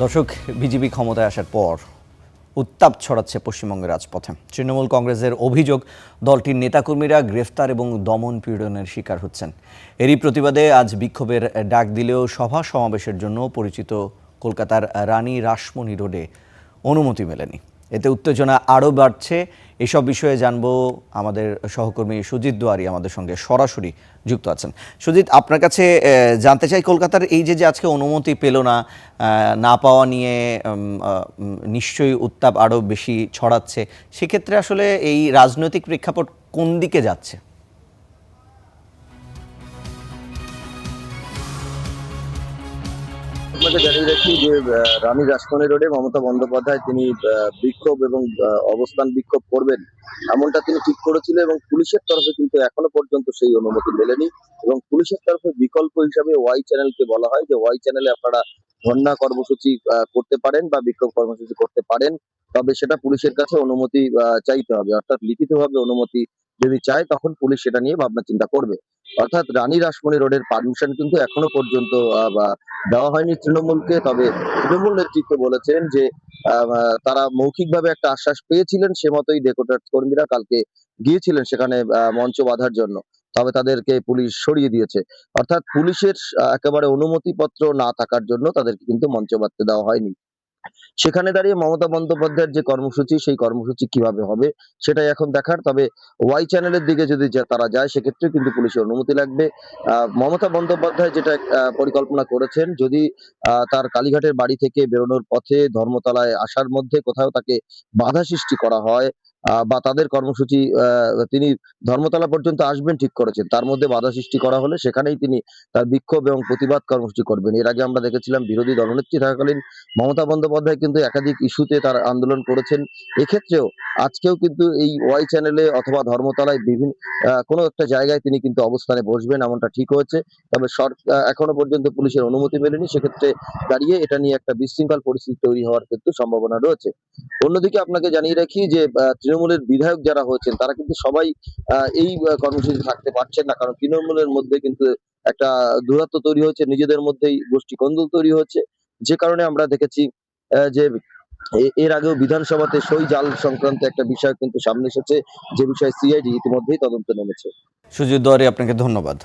দর্শক, বিজেপি ক্ষমতায় আসার পর উত্তাপ ছড়াচ্ছে পশ্চিমবঙ্গের রাজপথে। তৃণমূল কংগ্রেসের অভিযোগ, দলটির নেতাকর্মীরা গ্রেফতার এবং দমন পীড়নের শিকার হচ্ছেন। এরই প্রতিবাদে আজ বিক্ষোভের ডাক দিলেও সভা সমাবেশের জন্য পরিচিত কলকাতার রানী রাসমণি রোডে অনুমতি মেলেনি। এতে উত্তেজনা আরও বাড়ছে। এসব বিষয়ে জানবো আমাদের সহকর্মী সুজিত দুয়ারি আমাদের সঙ্গে সরাসরি যুক্ত আছেন। সুজিত, আপনার কাছে জানতে চাই, কলকাতার এই যে আজকে অনুমতি পেল না, না পাওয়া নিয়ে নিশ্চয়ই উত্তাপ আরও বেশি ছড়াচ্ছে। সেক্ষেত্রে আসলে এই রাজনৈতিক প্রেক্ষাপট কোন দিকে যাচ্ছে? আপনাকে জানিয়ে রাখি যে রানী রাসমণি রোডে মমতা বন্দ্যোপাধ্যায় তিনি বিক্ষোভ এবং অবস্থান বিক্ষোভ করবেন এমনটা তিনি ঠিক করেছিলেন, এবং পুলিশের তরফে কিন্তু এখনো পর্যন্ত সেই অনুমতি মেলেনি। এবং পুলিশের তরফে বিকল্প হিসাবে ওয়াই চ্যানেলকে বলা হয় যে ওয়াই চ্যানেলে আপনারা ধর্ণা কর্মসূচি করতে পারেন বা বিক্ষোভ কর্মসূচি করতে পারেন, তবে সেটা পুলিশের কাছে অনুমতি চাইতে হবে। অর্থাৎ লিখিতভাবে অনুমতি যদি চায় তখন পুলিশ সেটা নিয়ে ভাবনা চিন্তা করবে। অর্থাৎ রানী রাসমণি রোডের পারমিশন কিন্তু এখনো পর্যন্ত দেওয়া হয়নি তৃণমূলকে। তবে তৃণমূল নেতৃত্ব বলেছেন যে তারা মৌখিকভাবে একটা আশ্বাস পেয়েছিলেন, সে মতোই ডেকোরেটর কর্মীরা কালকে গিয়েছিলেন সেখানে মঞ্চ বাঁধার জন্য। তবে তাদেরকে পুলিশ সরিয়ে দিয়েছে। অর্থাৎ পুলিশের একেবারে অনুমতিপত্র না থাকার জন্য তাদেরকে কিন্তু মঞ্চ বাঁধতে দেওয়া হয়নি। সেখানে দাঁড়িয়ে মমতা বন্দ্যোপাধ্যায়ের যে কর্মসূচি, সেই কর্মসূচি কিভাবে হবে সেটাই এখন দেখার। তবে ওয়াই চ্যানেলের দিকে যদি তারা যায় সেক্ষেত্রে কিন্তু পুলিশের অনুমতি লাগবে। মমতা বন্দ্যোপাধ্যায় যেটা পরিকল্পনা করেছেন, যদি তার কালীঘাটের বাড়ি থেকে বেরোনোর পথে ধর্মতলায় আসার মধ্যে কোথাও তাকে বাধা সৃষ্টি করা হয়, বা তাদের কর্মসূচি তিনি ধর্মতলা পর্যন্ত আসবেন ঠিক করেছেন, তার মধ্যে বাধা সৃষ্টি করা হলে সেখানেই তিনি তার বিক্ষোভ এবং প্রতিবাদ কর্মসূচি করবেন। এর আগে আমরা দেখেছিলাম বিরোধী দলনেত্রী থাকাকালীন মমতা বন্দ্যোপাধ্যায় কিন্তু একাধিক ইস্যুতে তার আন্দোলন করেছেন। এক্ষেত্রেও আজকেও কিন্তু এই ওয়াই চ্যানেলে অথবা ধর্মতলায় বিভিন্ন কোনো একটা জায়গায় তিনি কিন্তু অবস্থানে বসবেন, এমনটা ঠিক হয়েছে। তবে এখনো পর্যন্ত পুলিশের অনুমতি মেলেনি। সেক্ষেত্রে দাঁড়িয়ে এটা নিয়ে একটা বিশৃঙ্খল পরিস্থিতি তৈরি হওয়ার কিন্তু সম্ভাবনা রয়েছে। অন্যদিকে আপনাকে জানিয়ে রাখি যে তৃণমূলের বিধায়ক যারা হয়েছেন তারা কিন্তু সবাই এই কর্মসূচি থাকতে পারছেন না, কারণ তৃণমূলের মধ্যে কিন্তু একটা দূরত্ব তৈরি হয়েছে, নিজেদের মধ্যেই গোষ্ঠী কোন্দল তৈরি হচ্ছে। যে কারণে আমরা দেখেছি যে এর আগেও বিধানসভাতে সই জাল সংক্রান্ত একটা বিষয় কিন্তু সামনে এসেছে, যে বিষয়ে সিআইডি ইতিমধ্যেই তদন্তে নেমেছে। সুজিত দুয়ারি, আপনাকে ধন্যবাদ।